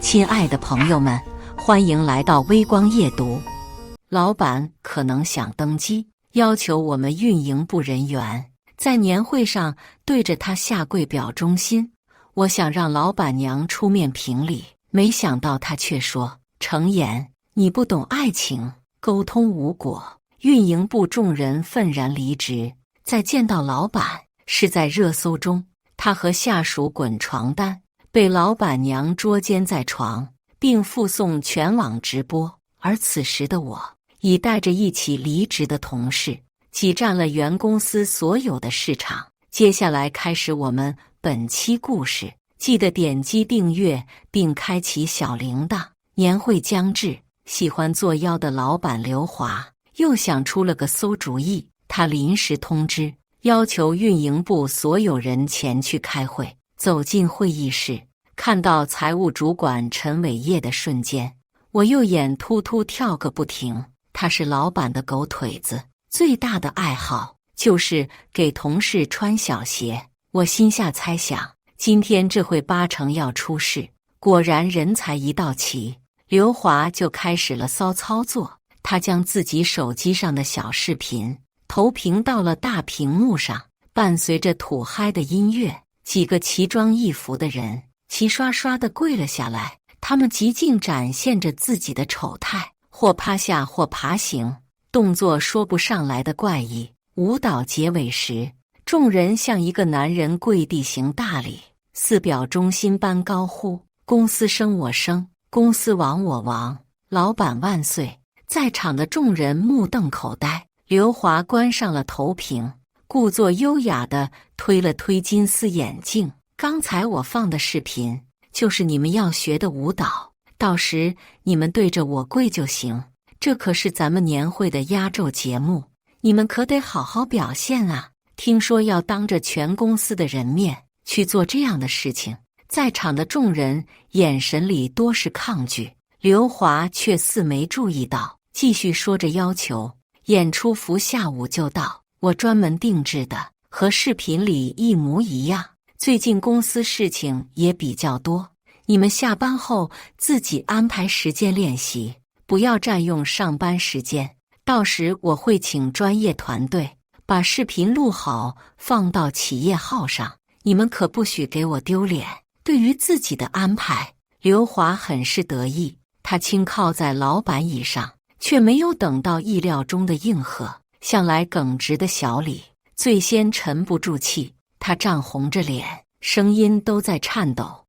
亲爱的朋友们，欢迎来到微光夜读。老板可能想登基，要求我们运营部人员在年会上对着他下跪表忠心。我想让老板娘出面评理，没想到他却说：“程岩，你不懂爱情，沟通无果。”运营部众人愤然离职。再见到老板，是在热搜中，他和下属滚床单，被老板娘捉奸在床，并附送全网直播。而此时的我，已带着一起离职的同事，挤占了原公司所有的市场。接下来开始我们本期故事，记得点击订阅并开启小铃铛。年会将至，喜欢作妖的老板刘华又想出了个馊主意，他临时通知，要求运营部所有人前去开会。走进会议室，看到财务主管陈伟业的瞬间，我又眼突突跳个不停。他是老板的狗腿子，最大的爱好就是给同事穿小鞋。我心下猜想，今天这会八成要出事。果然人才一到齐，刘华就开始了骚操作。他将自己手机上的小视频投屏到了大屏幕上，伴随着土嗨的音乐，几个奇装异服的人齐刷刷地跪了下来。他们极尽展现着自己的丑态，或趴下或爬行，动作说不上来的怪异。舞蹈结尾时，众人向一个男人跪地行大礼，似表忠心般高呼：“公司生我生，公司亡我亡，老板万岁！”在场的众人目瞪口呆。刘华关上了投屏，故作优雅地推了推金丝眼镜：“刚才我放的视频就是你们要学的舞蹈，到时你们对着我跪就行。这可是咱们年会的压轴节目，你们可得好好表现啊！”听说要当着全公司的人面去做这样的事情，在场的众人眼神里多是抗拒。刘华却似没注意到，继续说着要求：“演出服下午就到，我专门定制的，和视频里一模一样。最近公司事情也比较多，你们下班后自己安排时间练习，不要占用上班时间。到时我会请专业团队把视频录好，放到企业号上，你们可不许给我丢脸。”对于自己的安排，刘华很是得意，他轻靠在老板椅上，却没有等到意料中的应和。向来耿直的小李最先沉不住气，他涨红着脸，声音都在颤抖：“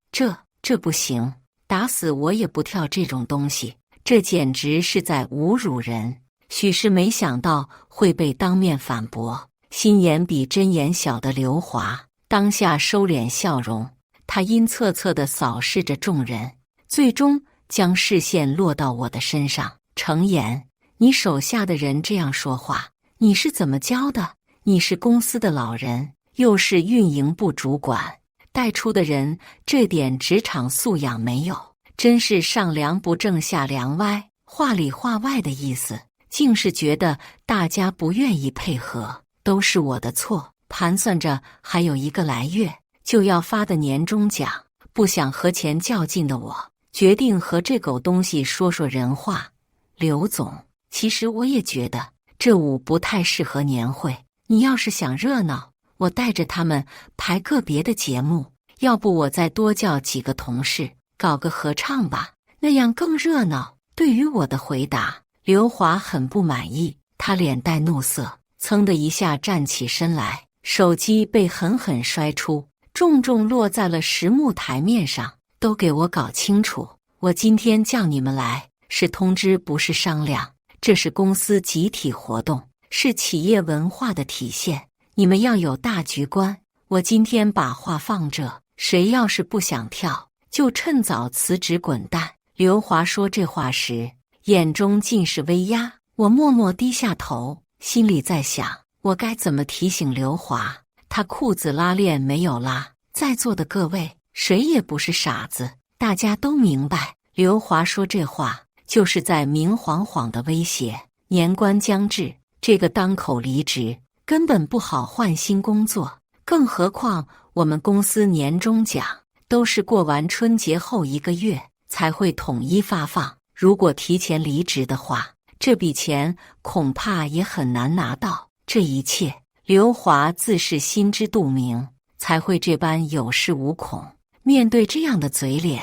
这不行，打死我也不跳这种东西，这简直是在侮辱人。”许是没想到会被当面反驳，心眼比针眼小的刘华当下收敛笑容，他阴恻恻地扫视着众人，最终将视线落到我的身上：“程岩，你手下的人这样说话，你是怎么教的？你是公司的老人，又是运营部主管，带出的人这点职场素养没有，真是上梁不正下梁歪，话里话外的意思。竟是觉得大家不愿意配合，都是我的错。盘算着还有1个来月就要发的年终奖，不想和钱较劲的我，决定和这狗东西说说人话。刘总，其实我也觉得这舞不太适合年会，你要是想热闹，我带着他们排个别的节目，要不我再多叫几个同事搞个合唱吧，那样更热闹。”对于我的回答，刘华很不满意，他脸带怒色，噌的一下站起身来，手机被狠狠摔出，重重落在了实木台面上。“都给我搞清楚，我今天叫你们来是通知，不是商量。这是公司集体活动，是企业文化的体现，你们要有大局观。我今天把话放这，谁要是不想跳，就趁早辞职滚蛋。”刘华说这话时，眼中尽是威压。我默默低下头，心里在想，我该怎么提醒刘华，他裤子拉链没有拉。在座的各位，谁也不是傻子，大家都明白，刘华说这话就是在明晃晃的威胁。年关将至，这个当口离职根本不好换新工作，更何况我们公司年终奖都是过完春节后1个月才会统一发放。如果提前离职的话，这笔钱恐怕也很难拿到。这一切，刘华自是心知肚明，才会这般有恃无恐。面对这样的嘴脸，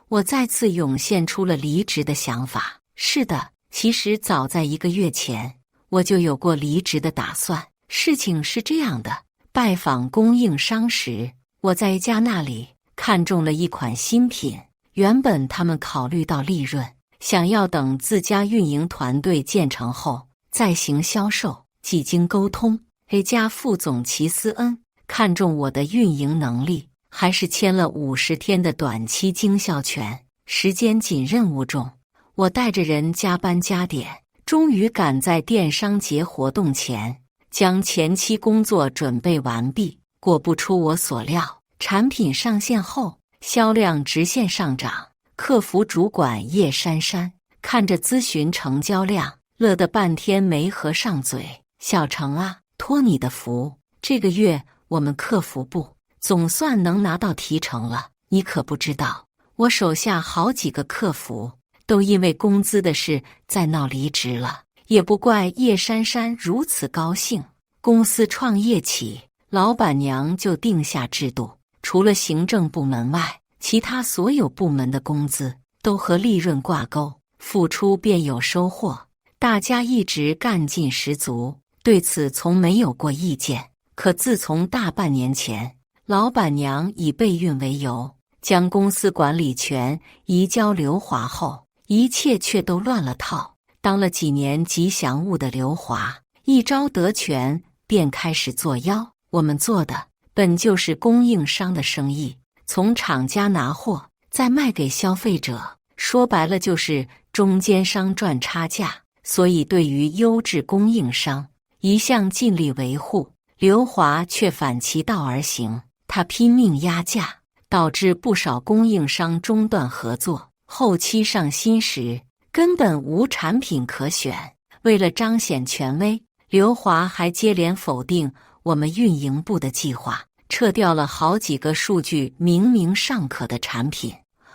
我再次涌现出了离职的想法。是的，其实早在1个月前，我就有过离职的打算。事情是这样的，拜访供应商时，我在一家那里看中了一款新品。原本他们考虑到利润，想要等自家运营团队建成后再行销售。几经沟通，A 家副总齐思恩看中我的运营能力，还是签了50天的短期经销权。时间紧，任务重，我带着人加班加点，终于赶在电商节活动前将前期工作准备完毕。果不出我所料，产品上线后销量直线上涨。客服主管叶珊珊看着咨询成交量，乐得半天没合上嘴。小程啊，托你的福，这个月我们客服部总算能拿到提成了。你可不知道，我手下好几个客服都因为工资的事在闹离职了。也不怪叶珊珊如此高兴。公司创业起，老板娘就定下制度，除了行政部门外，其他所有部门的工资都和利润挂钩，付出便有收获。大家一直干劲十足，对此从没有过意见。可自从大半年前，老板娘以备孕为由，将公司管理权移交刘华后，一切却都乱了套。当了几年吉祥物的刘华，一朝得权便开始作妖。我们做的本就是供应商的生意，从厂家拿货，再卖给消费者，说白了就是中间商赚差价。所以对于优质供应商，一向尽力维护。刘华却反其道而行，他拼命压价，导致不少供应商中断合作，后期上新时根本无产品可选。为了彰显权威，刘华还接连否定我们运营部的计划，撤掉了好几个数据明明尚可的产品。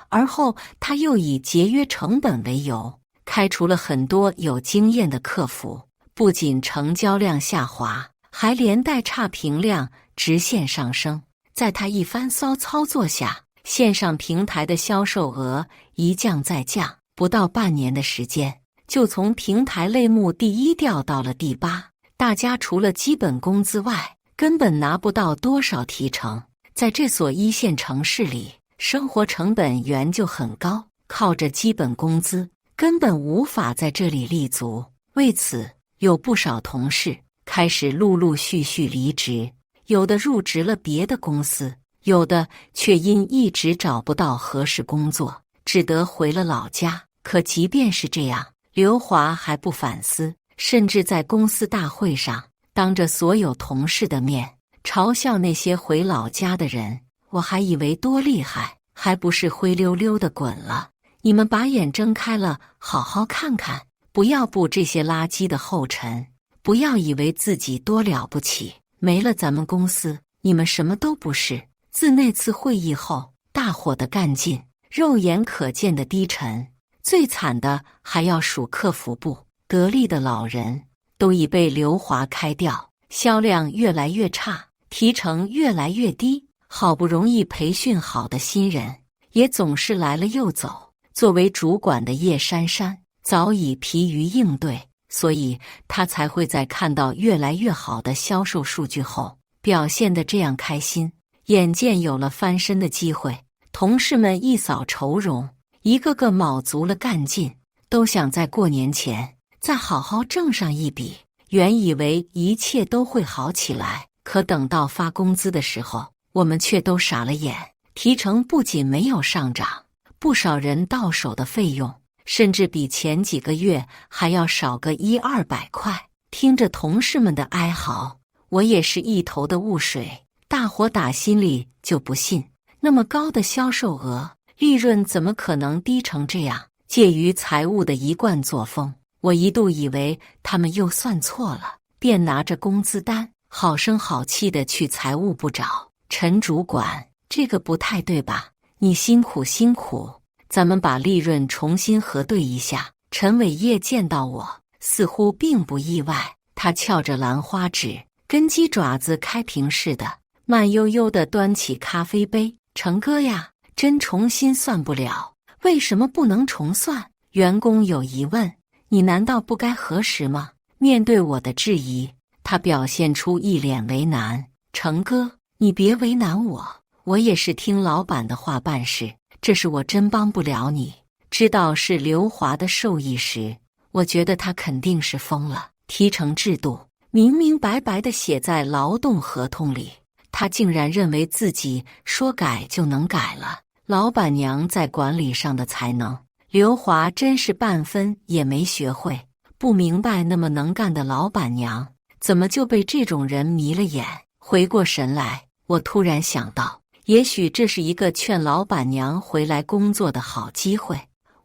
而后他又以节约成本为由，开除了很多有经验的客服，不仅成交量下滑，还连带差评量直线上升。在他一番骚操作下，线上平台的销售额一降再降，不到半年的时间，就从平台类目第1掉到了第8。大家除了基本工资外，根本拿不到多少提成。在这所1线城市里，生活成本原就很高，靠着基本工资根本无法在这里立足。为此，有不少同事开始陆陆续续离职，有的入职了别的公司，有的却因一直找不到合适工作，只得回了老家。可即便是这样，刘华还不反思，甚至在公司大会上当着所有同事的面嘲笑那些回老家的人。我还以为多厉害，还不是灰溜溜的滚了。你们把眼睁开了，好好看看，不要步这些垃圾的后尘，不要以为自己多了不起，没了咱们公司，你们什么都不是。自那次会议后，大伙的干劲肉眼可见的低沉。最惨的还要数客服部，得力的老人都已被刘华开掉，销量越来越差，提成越来越低。好不容易培训好的新人，也总是来了又走。作为主管的叶珊珊早已疲于应对，所以她才会在看到越来越好的销售数据后，表现得这样开心。眼见有了翻身的机会，同事们一扫愁容，一个个卯足了干劲，都想在过年前再好好挣上一笔。原以为一切都会好起来，可等到发工资的时候，我们却都傻了眼。提成不仅没有上涨，不少人到手的费用甚至比前几个月还要少个100-200块。听着同事们的哀嚎，我也是一头的雾水。大伙打心里就不信，那么高的销售额，利润怎么可能低成这样？介于财务的一贯作风，我一度以为他们又算错了，便拿着工资单好声好气地去财务部找陈主管，这个不太对吧？你辛苦辛苦，咱们把利润重新核对一下。陈伟业见到我，似乎并不意外，他翘着兰花指，跟鸡爪子开屏似的，慢悠悠地端起咖啡杯。成哥呀，真重新算不了，为什么不能重算？员工有疑问，你难道不该核实吗？面对我的质疑，他表现出一脸为难。成哥，你别为难我，我也是听老板的话办事，这事我真帮不了你。知道是刘华的授意时，我觉得他肯定是疯了。提成制度明明白白地写在劳动合同里，他竟然认为自己说改就能改了。老板娘在管理上的才能，刘华真是半分也没学会。不明白那么能干的老板娘，怎么就被这种人迷了眼？回过神来，我突然想到，也许这是一个劝老板娘回来工作的好机会。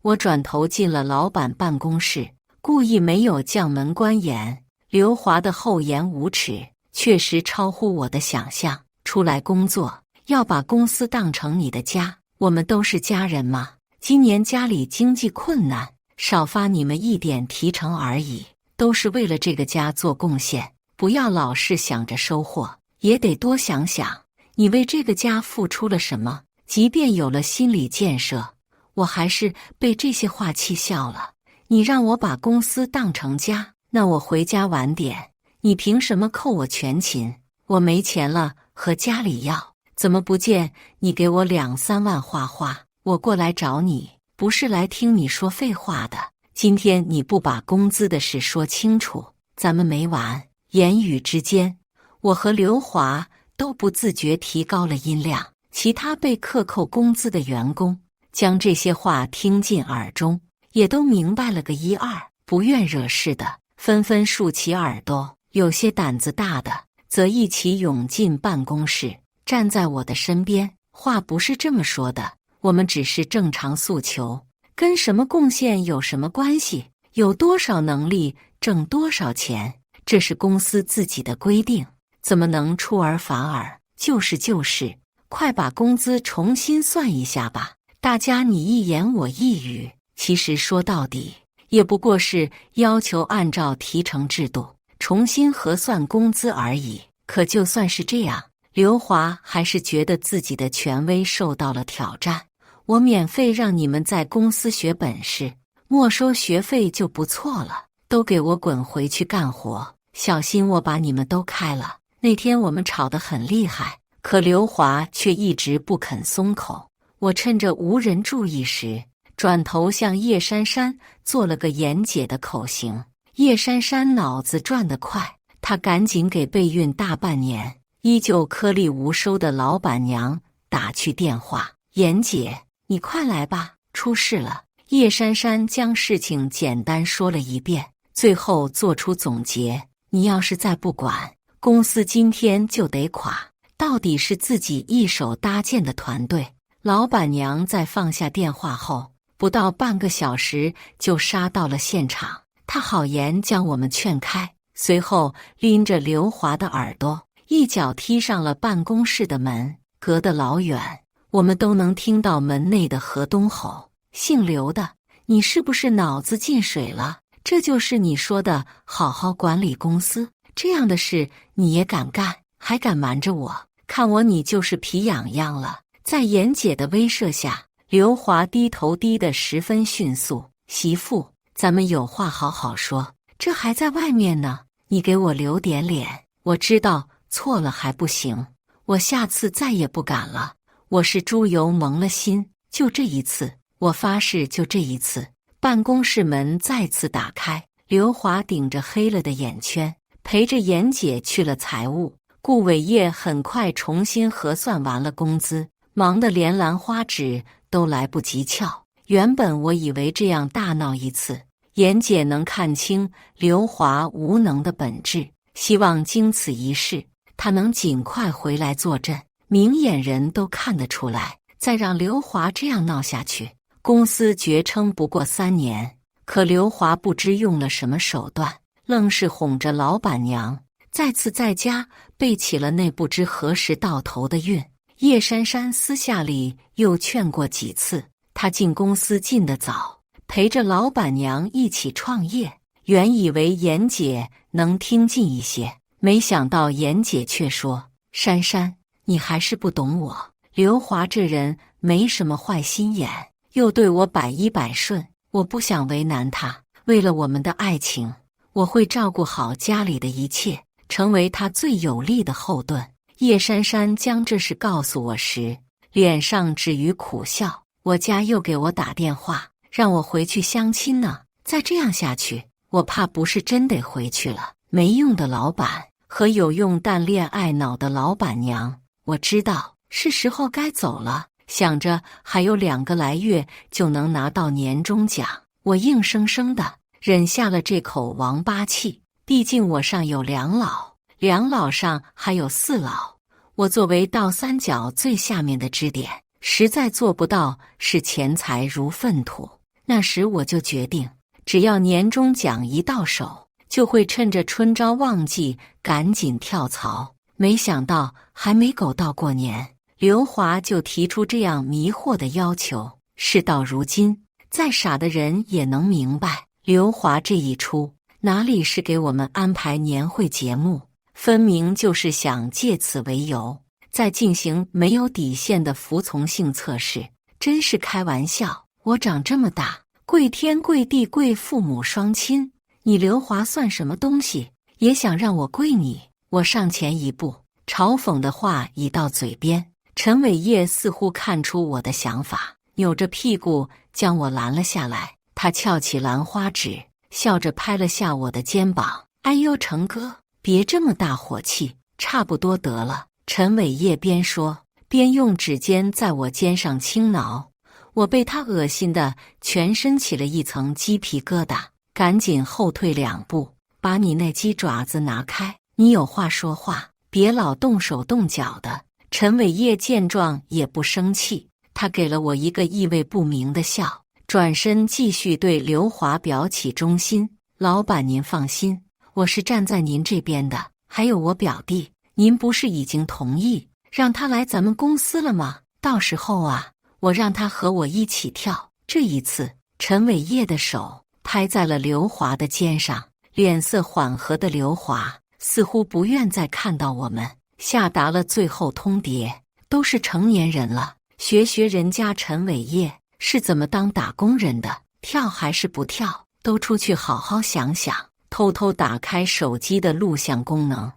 我转头进了老板办公室，故意没有将门关严。刘华的厚颜无耻确实超乎我的想象。出来工作，要把公司当成你的家，我们都是家人嘛。今年家里经济困难，少发你们一点提成而已，都是为了这个家做贡献。不要老是想着收获，也得多想想你为这个家付出了什么。即便有了心理建设，我还是被这些话气笑了。你让我把公司当成家，那我回家晚点，你凭什么扣我全勤？我没钱了，和家里要，怎么不见你给我2、3万花花？我过来找你，不是来听你说废话的。今天你不把工资的事说清楚，咱们没完。言语之间，我和刘华都不自觉提高了音量。其他被克扣工资的员工将这些话听进耳中，也都明白了个一二，不愿惹事的纷纷竖起耳朵，有些胆子大的则一起涌进办公室，站在我的身边。话不是这么说的，我们只是正常诉求，跟什么贡献有什么关系？有多少能力挣多少钱，这是公司自己的规定，怎么能出尔反尔？就是就是，快把工资重新算一下吧。大家你一言我一语，其实说到底也不过是要求按照提成制度重新核算工资而已。可就算是这样，刘华还是觉得自己的权威受到了挑战。我免费让你们在公司学本事，没收学费就不错了，都给我滚回去干活，小心我把你们都开了。那天我们吵得很厉害，可刘华却一直不肯松口。我趁着无人注意时，转头向叶珊珊做了个严解的口型。叶珊珊脑子转得快，她赶紧给备孕大半年依旧颗粒无收的老板娘打去电话：严姐，你快来吧，出事了。叶珊珊将事情简单说了一遍，最后做出总结：你要是再不管，公司今天就得垮。到底是自己一手搭建的团队。老板娘在放下电话后，不到半个小时就杀到了现场。她好言将我们劝开，随后拎着刘华的耳朵，一脚踢上了办公室的门，隔得老远，我们都能听到门内的河东吼：姓刘的，你是不是脑子进水了？这就是你说的好好管理公司？这样的事你也敢干，还敢瞒着我？看我你就是皮痒痒了。在严姐的威慑下，刘华低头低得十分迅速。媳妇，咱们有话好好说，这还在外面呢，你给我留点脸。我知道错了还不行，我下次再也不敢了。我是猪油蒙了心，就这一次，我发誓就这一次。办公室门再次打开，刘华顶着黑了的眼圈，陪着严姐去了财务。顾伟业很快重新核算完了工资，忙得连兰花指都来不及翘。原本我以为这样大闹一次，严姐能看清刘华无能的本质，希望经此一事，她能尽快回来坐镇。明眼人都看得出来，再让刘华这样闹下去，公司绝撑不过3年。可刘华不知用了什么手段，愣是哄着老板娘再次在家备起了那不知何时到头的孕。叶珊珊私下里又劝过几次，他进公司进得早，陪着老板娘一起创业。原以为妍姐能听进一些，没想到妍姐却说：珊珊，你还是不懂我。刘华这人没什么坏心眼，又对我百依百顺，我不想为难他。为了我们的爱情，我会照顾好家里的一切，成为他最有力的后盾。叶珊珊将这事告诉我时，脸上只余苦笑。我家又给我打电话，让我回去相亲呢。再这样下去，我怕不是真得回去了。没用的老板和有用但恋爱脑的老板娘，我知道是时候该走了。想着还有2个来月就能拿到年终奖，我硬生生的忍下了这口王八气。毕竟我上有2老，2老上还有4老，我作为倒三角最下面的支点，实在做不到视钱财如粪土。那时我就决定，只要年终奖一到手，就会趁着春招旺季赶紧跳槽。没想到还没苟到过年，刘华就提出这样迷惑的要求。事到如今，再傻的人也能明白，刘华这一出哪里是给我们安排年会节目，分明就是想借此为由再进行没有底线的服从性测试。真是开玩笑，我长这么大，跪天跪地跪父母双亲，你刘华算什么东西，也想让我跪你？我上前一步，嘲讽的话已到嘴边。陈伟业似乎看出我的想法，扭着屁股将我拦了下来。他翘起兰花指，笑着拍了下我的肩膀：哎呦，成哥，别这么大火气，差不多得了。陈伟业边说边用指尖在我肩上轻挠，我被他恶心的全身起了一层鸡皮疙瘩，赶紧后退2步，把你那鸡爪子拿开，你有话说话，别老动手动脚的。陈伟业见状也不生气，他给了我一个意味不明的笑，转身继续对刘华表起忠心：老板您放心，我是站在您这边的。还有我表弟，您不是已经同意让他来咱们公司了吗？到时候啊，我让他和我一起跳。这一次，陈伟业的手拍在了刘华的肩上，脸色缓和的刘华似乎不愿再看到我们，下达了最后通牒：都是成年人了，学学人家陈伟业是怎么当打工人的，跳还是不跳，都出去好好想想。偷偷打开手机的录像功能，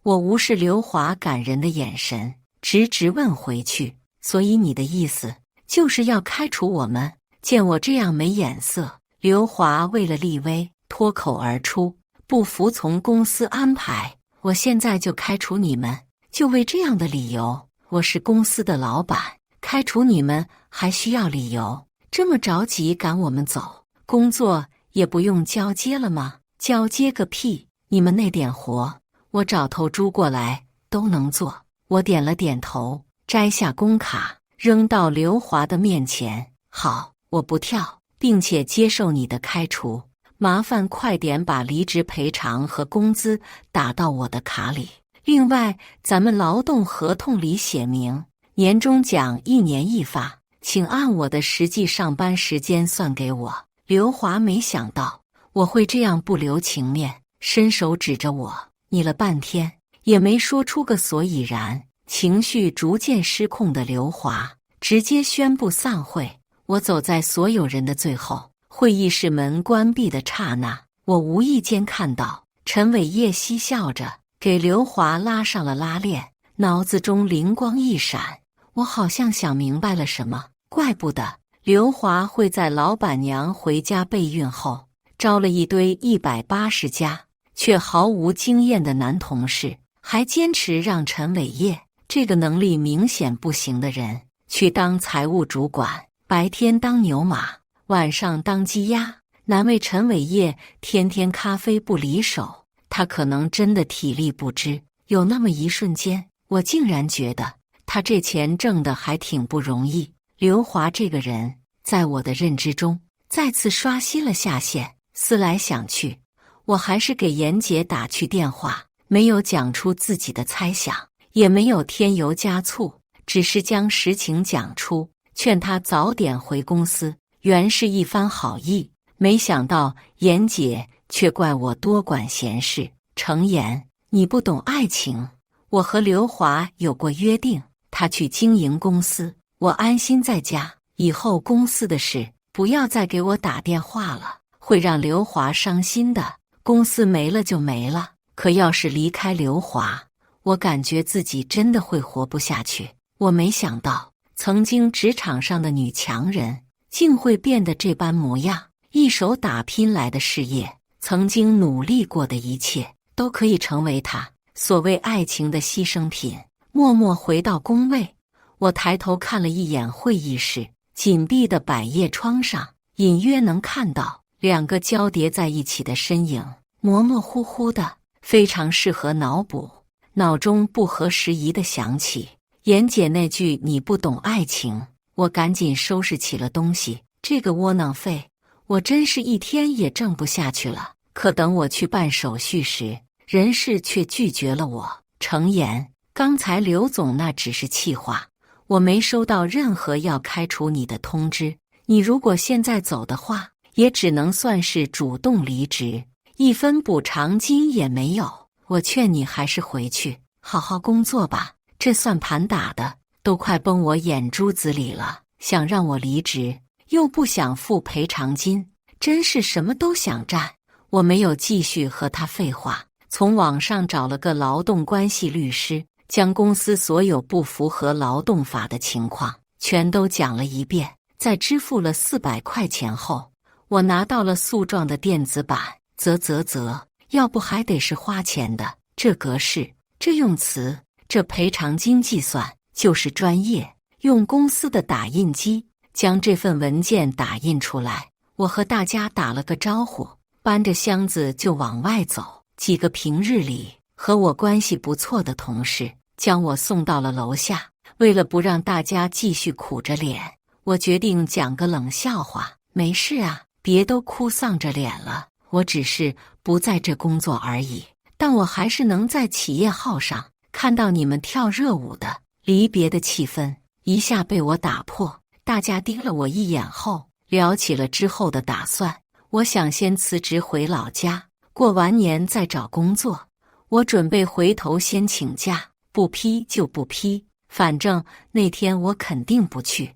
我无视刘华感人的眼神，直直问回去：所以你的意思就是要开除我们？见我这样没眼色，刘华为了立威脱口而出：不服从公司安排，我现在就开除你们。就为这样的理由？我是公司的老板，开除你们还需要理由？这么着急赶我们走，工作也不用交接了吗？交接个屁！你们那点活，我找头猪过来都能做。我点了点头，摘下工卡扔到刘华的面前：好，我不跳，并且接受你的开除。麻烦快点把离职赔偿和工资打到我的卡里。另外，咱们劳动合同里写明，年终奖1年1发，请按我的实际上班时间算给我。刘华没想到我会这样不留情面，伸手指着我，拟了半天也没说出个所以然。情绪逐渐失控的刘华直接宣布散会。我走在所有人的最后，会议室门关闭的刹那，我无意间看到陈伟业嬉笑着给刘华拉上了拉链，脑子中灵光一闪，我好像想明白了什么。怪不得刘华会在老板娘回家备孕后招了一堆180加却毫无经验的男同事，还坚持让陈伟业这个能力明显不行的人去当财务主管，白天当牛马，晚上当鸡鸭。难为陈伟业天天咖啡不离手，他可能真的体力不支。有那么一瞬间，我竟然觉得他这钱挣得还挺不容易。刘华这个人在我的认知中再次刷新了下限。思来想去，我还是给妍姐打去电话，没有讲出自己的猜想，也没有添油加醋，只是将实情讲出。劝他早点回公司，原是一番好意，没想到妍姐却怪我多管闲事。程妍，你不懂爱情，我和刘华有过约定，他去经营公司，我安心在家，以后公司的事不要再给我打电话了，会让刘华伤心的。公司没了就没了，可要是离开刘华，我感觉自己真的会活不下去。我没想到，曾经职场上的女强人，竟会变得这般模样。一手打拼来的事业，曾经努力过的一切，都可以成为她所谓爱情的牺牲品。默默回到工位，我抬头看了一眼会议室紧闭的百叶窗上，隐约能看到两个交叠在一起的身影，模模糊糊的，非常适合脑补。脑中不合时宜的想起妍姐那句“你不懂爱情”，我赶紧收拾起了东西。这个窝囊废，我真是一天也挣不下去了。可等我去办手续时，人事却拒绝了我。程妍，刚才刘总那只是气话，我没收到任何要开除你的通知。你如果现在走的话，也只能算是主动离职，一分补偿金也没有。我劝你还是回去好好工作吧，这算盘打的都快崩我眼珠子里了。想让我离职，又不想付赔偿金，真是什么都想占。我没有继续和他废话，从网上找了个劳动关系律师，将公司所有不符合劳动法的情况全都讲了一遍。在支付了400块钱后，我拿到了诉状的电子版。要不还得是花钱的，这格式，这用词，这赔偿金计算就是专业。用公司的打印机将这份文件打印出来，我和大家打了个招呼，搬着箱子就往外走。几个平日里和我关系不错的同事将我送到了楼下。为了不让大家继续苦着脸，我决定讲个冷笑话。没事啊，别都哭丧着脸了，我只是不在这工作而已，但我还是能在企业号上看到你们跳热舞的。离别的气氛一下被我打破，大家盯了我一眼后，聊起了之后的打算。我想先辞职回老家，过完年再找工作。我准备回头先请假，不批就不批，反正那天我肯定不去。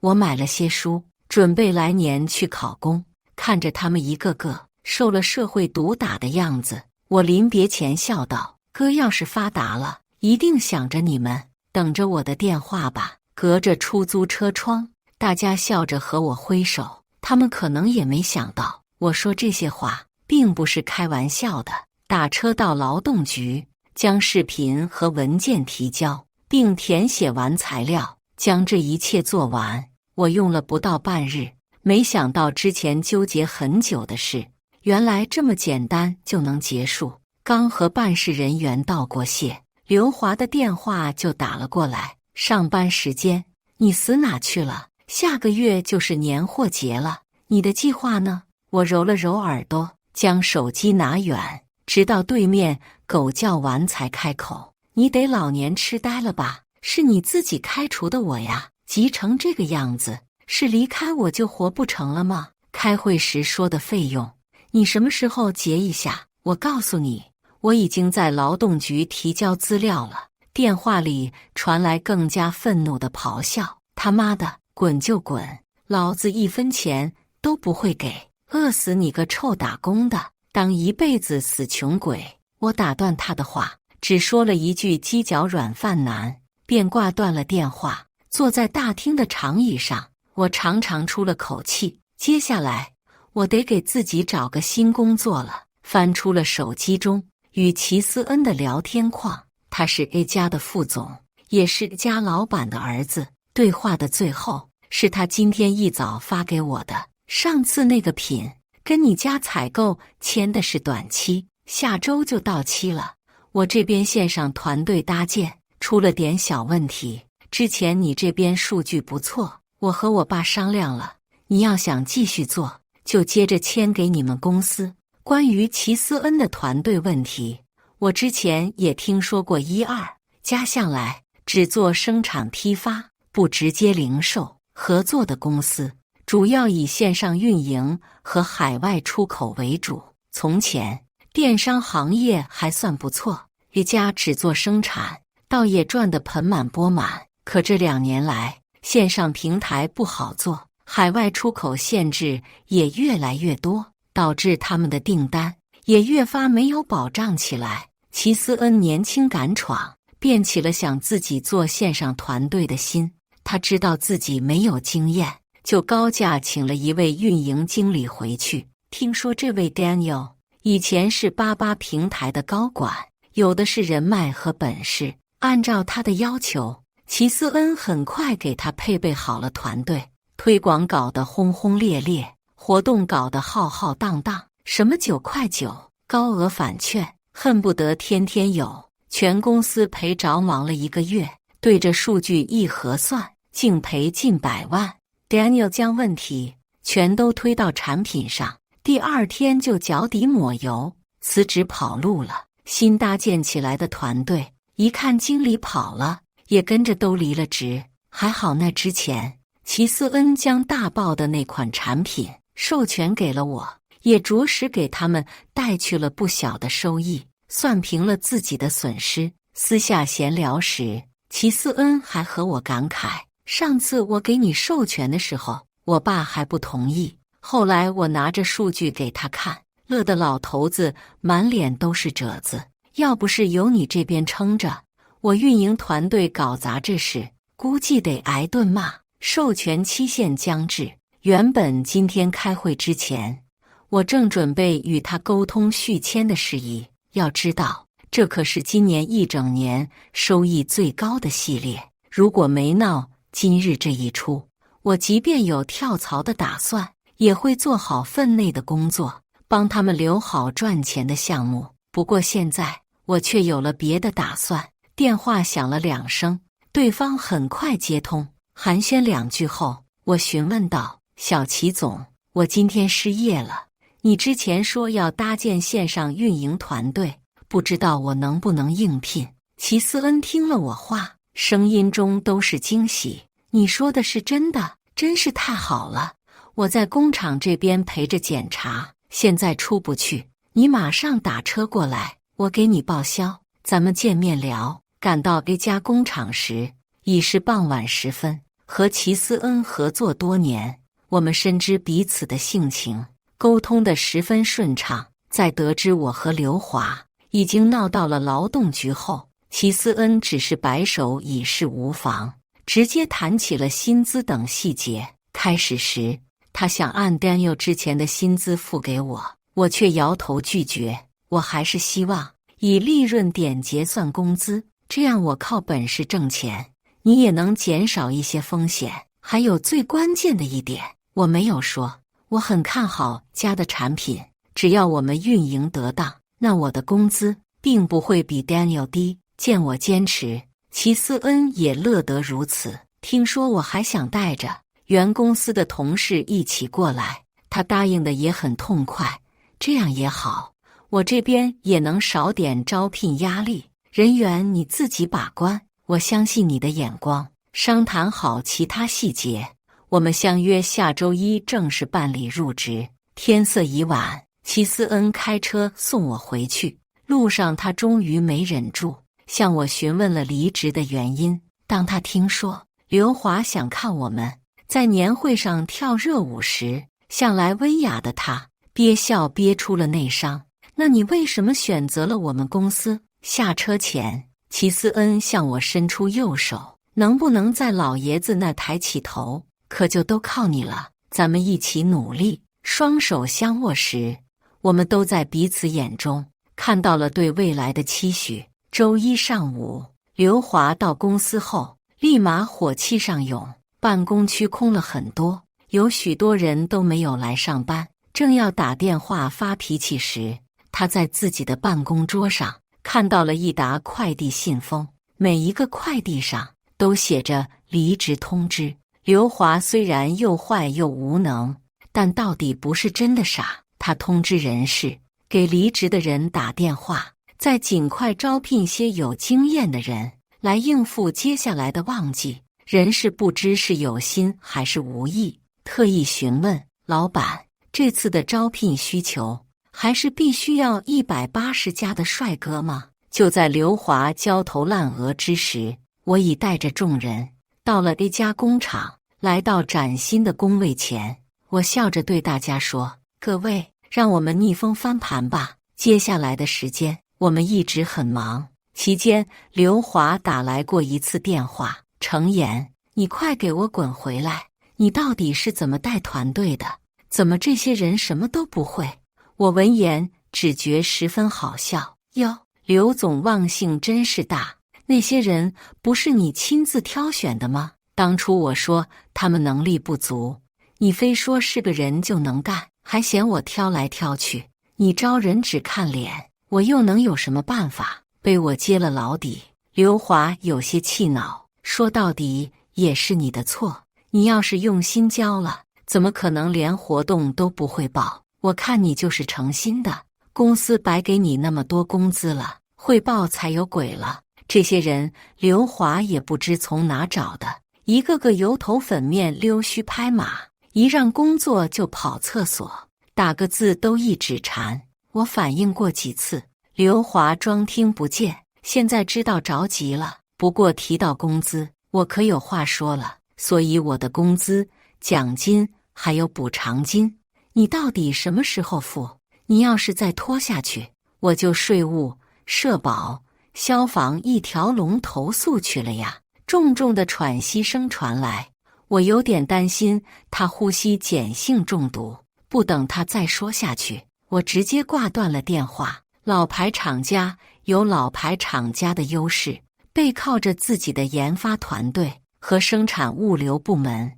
我买了些书，准备来年去考公。看着他们一个个受了社会毒打的样子，我临别前笑道：哥要是发达了，一定想着你们，等着我的电话吧。隔着出租车窗，大家笑着和我挥手，他们可能也没想到我说这些话并不是开玩笑的。打车到劳动局，将视频和文件提交，并填写完材料，将这一切做完，我用了不到半日。没想到之前纠结很久的事，原来这么简单就能结束。刚和办事人员道过谢，刘华的电话就打了过来。上班时间，你死哪去了？下个月就是年货节了，你的计划呢？我揉了揉耳朵，将手机拿远，直到对面狗叫完才开口：你得老年痴呆了吧？是你自己开除的我呀，急成这个样子，是离开我就活不成了吗？开会时说的费用，你什么时候结一下？我告诉你，我已经在劳动局提交资料了。电话里传来更加愤怒的咆哮：他妈的，滚就滚，老子1分钱都不会给，饿死你个臭打工的，当一辈子死穷鬼！我打断他的话，只说了一句鸡脚软饭男，便挂断了电话。坐在大厅的长椅上，我长长出了口气。接下来我得给自己找个新工作了。翻出了手机中与齐思恩的聊天框，他是 A 家的副总，也是家老板的儿子。对话的最后是他今天一早发给我的：上次那个品跟你家采购签的是短期，下周就到期了。我这边线上团队搭建出了点小问题，之前你这边数据不错，我和我爸商量了，你要想继续做，就接着签给你们公司。关于齐思恩的团队问题，我之前也听说过1、2家，向来只做生产批发，不直接零售。合作的公司主要以线上运营和海外出口为主。从前电商行业还算不错，一家只做生产，倒也赚得盆满钵满。可这2年来，线上平台不好做，海外出口限制也越来越多，导致他们的订单也越发没有保障起来。齐思恩年轻敢闯，便起了想自己做线上团队的心。他知道自己没有经验，就高价请了一位运营经理回去。听说这位 Daniel 以前是88平台的高管，有的是人脉和本事。按照他的要求，齐思恩很快给他配备好了团队，推广搞得轰轰烈烈，活动搞得浩浩荡荡，什么9块9、高额返券，恨不得天天有。全公司赔着忙了1个月，对着数据一核算，净赔近100万。Daniel 将问题全都推到产品上，第2天就脚底抹油，辞职跑路了。新搭建起来的团队一看经理跑了，也跟着都离了职。还好那之前齐思恩将大爆的那款产品授权给了我，也着实给他们带去了不小的收益，算平了自己的损失。私下闲聊时，齐思恩还和我感慨，上次我给你授权的时候，我爸还不同意，后来我拿着数据给他看，乐得老头子满脸都是褶子。要不是有你这边撑着，我运营团队搞砸这事，估计得挨顿骂。授权期限将至，原本今天开会之前，我正准备与他沟通续签的事宜。要知道，这可是今年1整年收益最高的系列，如果没闹今日这一出，我即便有跳槽的打算，也会做好分内的工作，帮他们留好赚钱的项目。不过现在我却有了别的打算。电话响了2声，对方很快接通，寒暄2句后，我询问道：小齐总，我今天失业了，你之前说要搭建线上运营团队，不知道我能不能应聘。齐思恩听了我话，声音中都是惊喜。你说的是真的？真是太好了，我在工厂这边陪着检查，现在出不去，你马上打车过来，我给你报销，咱们见面聊。赶到 A 家工厂时，已是傍晚时分。和齐思恩合作多年，我们深知彼此的性情，沟通得十分顺畅。在得知我和刘华已经闹到了劳动局后，齐思恩只是摆手以示无妨，直接谈起了薪资等细节。开始时，他想按 Daniel 之前的薪资付给我，我却摇头拒绝。我还是希望以利润点结算工资，这样我靠本事挣钱，你也能减少一些风险。还有最关键的一点，我没有说，我很看好家的产品，只要我们运营得当，那我的工资并不会比 Daniel 低。见我坚持，齐思恩也乐得如此。听说我还想带着原公司的同事一起过来，他答应的也很痛快。这样也好，我这边也能少点招聘压力，人员你自己把关，我相信你的眼光。商谈好其他细节，我们相约下周1正式办理入职。天色已晚，齐思恩开车送我回去。路上他终于没忍住，向我询问了离职的原因。当他听说刘华想看我们在年会上跳热舞时，向来温雅的他憋笑憋出了内伤。那你为什么选择了我们公司？下车前，齐思恩向我伸出右手，能不能在老爷子那抬起头？可就都靠你了，咱们一起努力。双手相握时，我们都在彼此眼中看到了对未来的期许。周1上午，刘华到公司后，立马火气上涌，办公区空了很多，有许多人都没有来上班。正要打电话发脾气时，他在自己的办公桌上看到了一沓快递信封，每一个快递上都写着离职通知。刘华虽然又坏又无能，但到底不是真的傻。他通知人事，给离职的人打电话，再尽快招聘些有经验的人来应付接下来的旺季。人事不知是有心还是无意，特意询问老板，这次的招聘需求还是必须要180加的帅哥吗？就在刘华焦头烂额之时，我已带着众人到了一家工厂，来到崭新的工位前，我笑着对大家说：“各位，让我们逆风翻盘吧。”接下来的时间，我们一直很忙。期间，刘华打来过一次电话：“程岩，你快给我滚回来！你到底是怎么带团队的？怎么这些人什么都不会？”我闻言只觉十分好笑：“哟，刘总忘性真是大，那些人不是你亲自挑选的吗？当初我说他们能力不足，你非说是个人就能干，还嫌我挑来挑去。你招人只看脸，我又能有什么办法？被我揭了老底。”刘华有些气恼，说到底也是你的错，你要是用心教了，怎么可能连活动都不会报？我看你就是诚心的，公司白给你那么多工资了，汇报才有鬼了。这些人刘华也不知从哪找的，一个个油头粉面，溜须拍马，一让工作就跑厕所，打个字都一指禅。我反映过几次，刘华装听不见，现在知道着急了。不过提到工资，我可有话说了，所以我的工资、奖金还有补偿金，你到底什么时候付？你要是再拖下去，我就税务、社保、消防一条龙投诉去了呀！重重的喘息声传来，我有点担心他呼吸碱性中毒。不等他再说下去，我直接挂断了电话。老牌厂家有老牌厂家的优势，背靠着自己的研发团队和生产物流部门。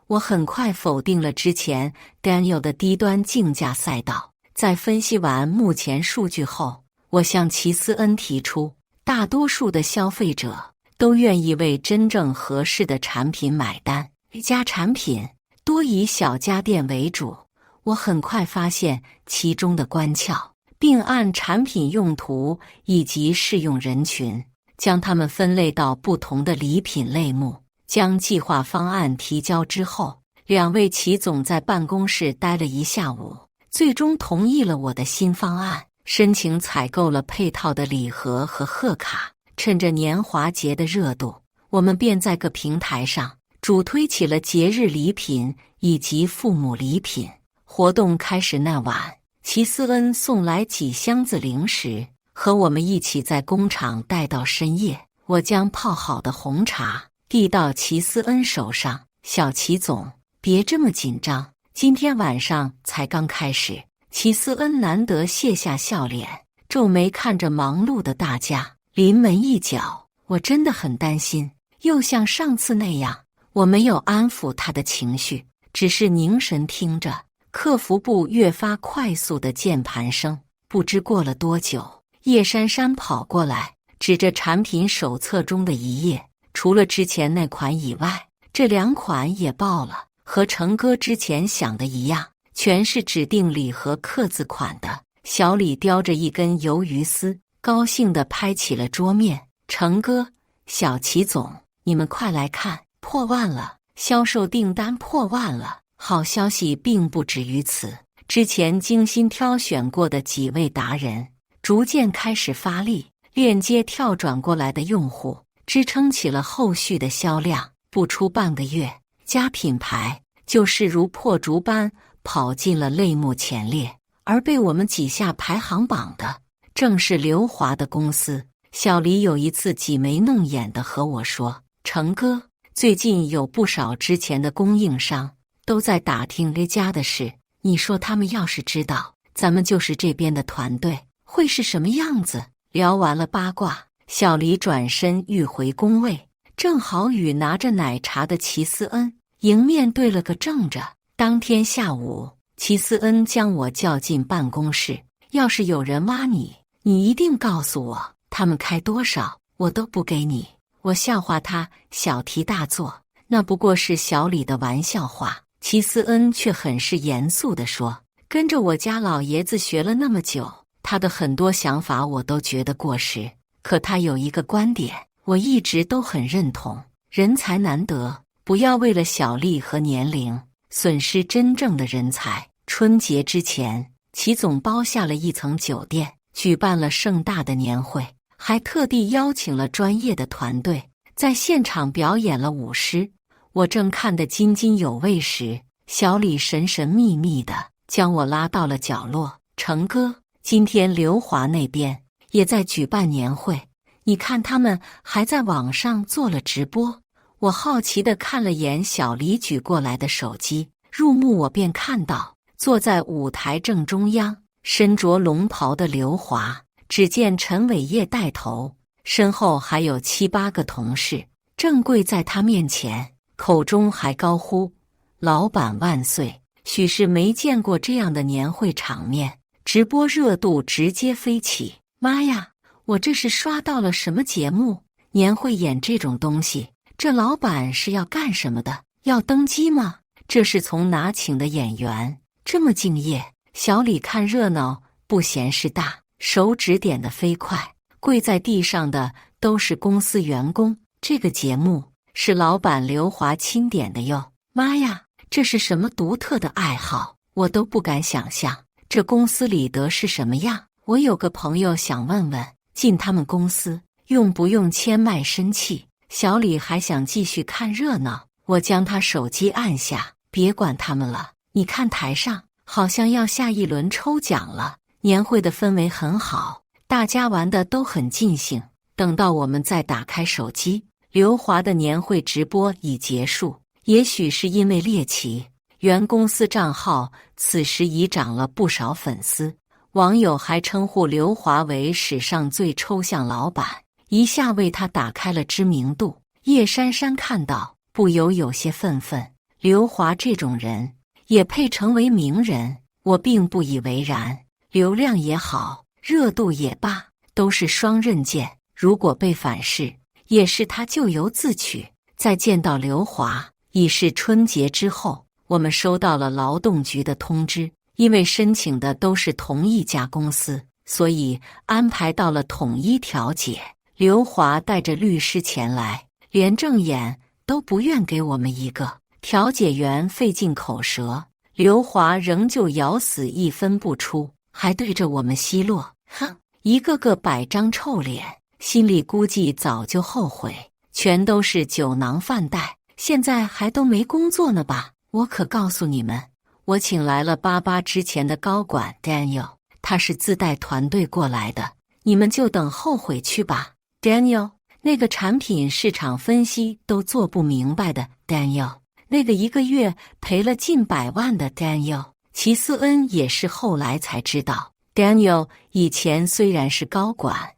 我很快否定了之前 Daniel 的低端竞价赛道。在分析完目前数据后，我向齐思恩提出，大多数的消费者都愿意为真正合适的产品买单，一家产品多以小家电为主。我很快发现其中的关窍，并按产品用途以及适用人群，将它们分类到不同的礼品类目。将计划方案提交之后，2位齐总在办公室待了一下午，最终同意了我的新方案，申请采购了配套的礼盒和贺卡。趁着年华节的热度，我们便在各平台上主推起了节日礼品以及父母礼品。活动开始那晚，齐思恩送来几箱子零食，和我们一起在工厂待到深夜。我将泡好的红茶递到齐思恩手上：“小齐总，别这么紧张，今天晚上才刚开始。”齐思恩难得卸下笑脸，皱眉看着忙碌的大家。临门一脚，我真的很担心，又像上次那样。我没有安抚他的情绪，只是凝神听着客服部越发快速的键盘声。不知过了多久，叶珊珊跑过来，指着产品手册中的一页，除了之前那款以外，这2款也报了，和成哥之前想的一样，全是指定礼盒刻字款的。小李叼着一根鱿鱼丝，高兴地拍起了桌面：“成哥，小齐总，你们快来看，破万了，销售订单破万了！”好消息并不止于此，之前精心挑选过的几位达人逐渐开始发力，链接跳转过来的用户支撑起了后续的销量。不出半个月，家品牌就势如破竹般跑进了类目前列，而被我们挤下排行榜的正是刘华的公司。小黎有一次挤眉弄眼地和我说：“成哥，最近有不少之前的供应商都在打听这家的事，你说他们要是知道咱们就是这边的团队，会是什么样子？”聊完了八卦，小黎转身欲回工位，正好与拿着奶茶的齐思恩迎面对了个正着。当天下午，齐思恩将我叫进办公室：“要是有人挖你，你一定告诉我，他们开多少我都不给你。”我笑话他小题大做，那不过是小李的玩笑话。齐思恩却很是严肃地说：“跟着我家老爷子学了那么久，他的很多想法我都觉得过时，可他有一个观点，我一直都很认同。人才难得，不要为了小利和年龄损失真正的人才。春节之前，齐总包下了一层酒店，举办了盛大的年会，还特地邀请了专业的团队，在现场表演了舞狮。我正看得津津有味时，小李神神秘秘地将我拉到了角落。成哥，今天刘华那边也在举办年会，你看他们还在网上做了直播。我好奇地看了眼小李举过来的手机，入目我便看到坐在舞台正中央，身着龙袍的刘华，只见陈伟业带头，身后还有7、8个同事正跪在他面前，口中还高呼老板万岁。许是没见过这样的年会场面，直播热度直接飞起。妈呀，我这是刷到了什么节目？年会演这种东西，这老板是要干什么的？要登基吗？这是从哪请的演员？这么敬业。小李看热闹不嫌事大，手指点得飞快，跪在地上的都是公司员工。这个节目是老板刘华钦点的哟。妈呀，这是什么独特的爱好？我都不敢想象这公司里得是什么样。我有个朋友想问问，进他们公司用不用签卖身契？小李还想继续看热闹，我将他手机按下，别管他们了。你看台上好像要下一轮抽奖了。年会的氛围很好，大家玩的都很尽兴。等到我们再打开手机，刘华的年会直播已结束。也许是因为猎奇，原公司账号此时已涨了不少粉丝，网友还称呼刘华为史上最抽象老板，一下为他打开了知名度。叶珊珊看到，不由有些愤愤，刘华这种人也配成为名人？我并不以为然，流量也好，热度也罢，都是双刃剑，如果被反噬，也是他咎由自取。再见到刘华，已是春节之后，我们收到了劳动局的通知，因为申请的都是同一家公司，所以安排到了统一调解。刘华带着律师前来，连正眼都不愿给我们一个。调解员费尽口舌，刘华仍旧咬死一分不出，还对着我们奚落。哼，一个个摆张臭脸，心里估计早就后悔，全都是酒囊饭袋，现在还都没工作呢吧？我可告诉你们，我请来了88之前的高管 Daniel， 他是自带团队过来的，你们就等后悔去吧。Daniel， 那个产品市场分析都做不明白的 Daniel， 那个1个月赔了近100万的 Daniel， 齐思恩也是后来才知道 ，Daniel 以前虽然是高管，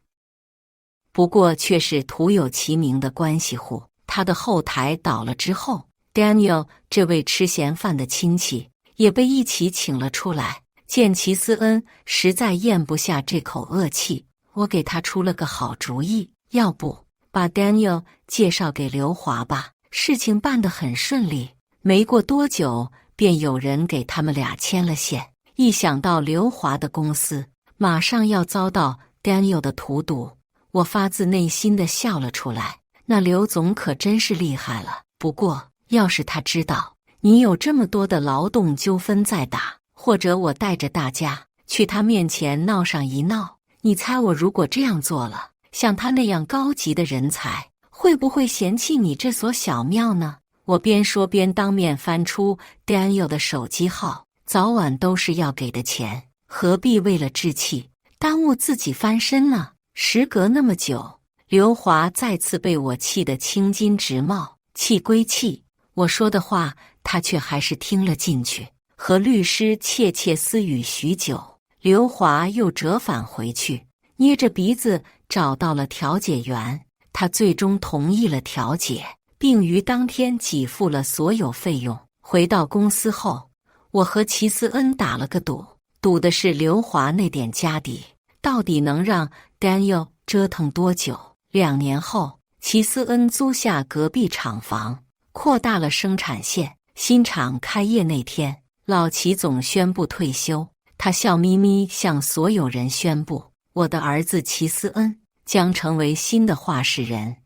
不过却是徒有其名的关系户。他的后台倒了之后， Daniel 这位吃闲饭的亲戚也被一起请了出来。见齐思恩实在咽不下这口恶气，我给他出了个好主意，要不把 Daniel 介绍给刘华吧。事情办得很顺利，没过多久便有人给他们俩牵了线。一想到刘华的公司马上要遭到 Daniel 的荼毒，我发自内心的笑了出来。那刘总可真是厉害了，不过要是他知道你有这么多的劳动纠纷在打，或者我带着大家去他面前闹上一闹，你猜我如果这样做了，像他那样高级的人才会不会嫌弃你这所小庙呢？我边说边当面翻出 Daniel 的手机号，早晚都是要给的钱，何必为了置气耽误自己翻身呢？时隔那么久，刘华再次被我气得青筋直冒。气归气，我说的话他却还是听了进去，和律师窃窃私语许久。刘华又折返回去，捏着鼻子找到了调解员，他最终同意了调解，并于当天给付了所有费用。回到公司后，我和齐思恩打了个赌，赌的是刘华那点家底到底能让 Daniel 折腾多久。2年后，齐思恩租下隔壁厂房，扩大了生产线。新厂开业那天，老齐总宣布退休，他笑眯眯向所有人宣布，我的儿子齐思恩将成为新的话事人。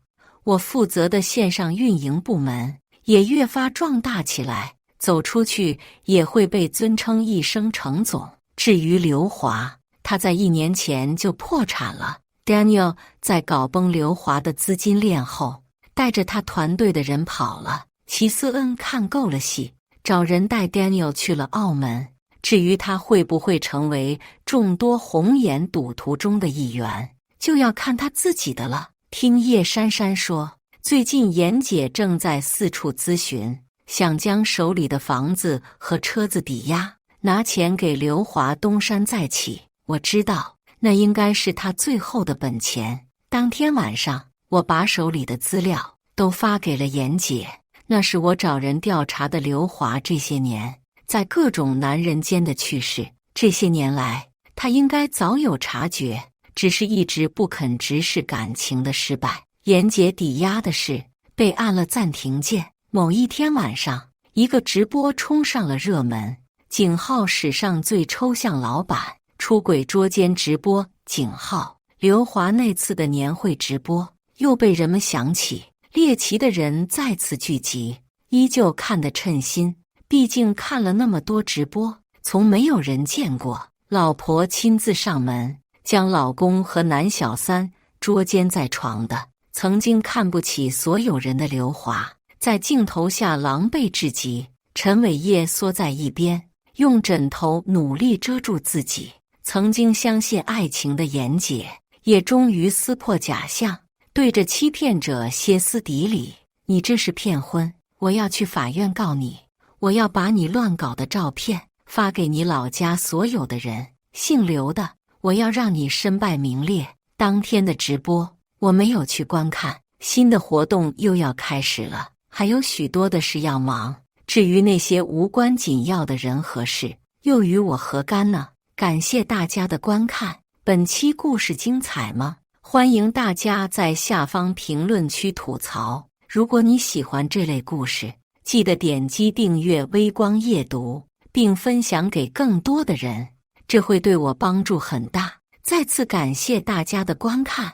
我负责的线上运营部门也越发壮大起来，走出去也会被尊称一声程总。至于刘华，他在1年前就破产了。Daniel 在搞崩刘华的资金链后，带着他团队的人跑了。齐斯恩看够了戏，找人带 Daniel 去了澳门。至于他会不会成为众多红颜赌徒中的一员，就要看他自己的了。听叶珊珊说，最近妍姐正在四处咨询，想将手里的房子和车子抵押，拿钱给刘华东山再起。我知道，那应该是他最后的本钱。当天晚上，我把手里的资料都发给了妍姐，那是我找人调查的刘华这些年在各种男人间的趣事。这些年来，他应该早有察觉，只是一直不肯直视感情的失败。妍姐抵押的事被按了暂停键。某一天晚上，一个直播冲上了热门，井号史上最抽象老板出轨捉奸直播。井号刘华那次的年会直播又被人们想起，猎奇的人再次聚集，依旧看得称心。毕竟看了那么多直播，从没有人见过老婆亲自上门将老公和男小三捉奸在床的。曾经看不起所有人的刘华，在镜头下狼狈至极。陈伟业缩在一边，用枕头努力遮住自己。曾经相信爱情的妍姐，也终于撕破假象，对着欺骗者歇斯底里：你这是骗婚，我要去法院告你，我要把你乱搞的照片发给你老家所有的人，姓刘的，我要让你身败名裂。当天的直播我没有去观看，新的活动又要开始了，还有许多的事要忙。至于那些无关紧要的人和事，又与我何干呢？感谢大家的观看。本期故事精彩吗？欢迎大家在下方评论区吐槽。如果你喜欢这类故事，记得点击订阅微光夜读，并分享给更多的人，这会对我帮助很大。再次感谢大家的观看。